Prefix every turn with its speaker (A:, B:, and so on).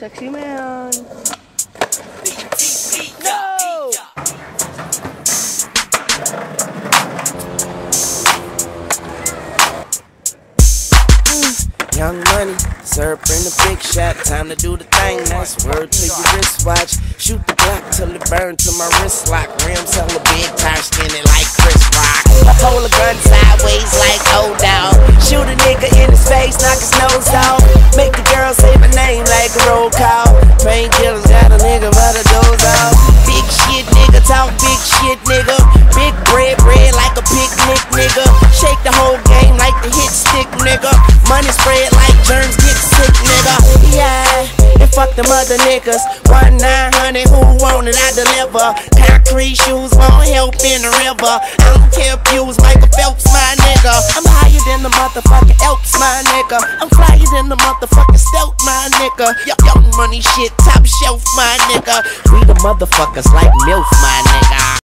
A: Sexy man. No!
B: Young Money, syrup in the big shot. Time to do the thing, that's word to your wristwatch. Shoot the Glock till it burn to my wrist lock. Rims hella big, tire skinny like Chris Rock. Hold a gun sideways like old dog. Shoot a nigga in his face, knock his nose off. Make the girl say my name like a roll call. Painkillers got a nigga by the doors off. Big shit nigga, talk big shit nigga. Big bread like a picnic nigga. Shake the whole game like the hit stick nigga. Money spread like germs get sick nigga. Yeah, and fuck them other niggas. 1-900, who want it, I deliver. Concrete shoes won't help in the river. I don't care if you was Michael Phelps, my nigga. I'm higher than the motherfucking Elks, my nigga. I'm flyer than the motherfucking Stealth, my nigga. Young Money shit, top shelf, my nigga. We the motherfuckers like MILF, my nigga.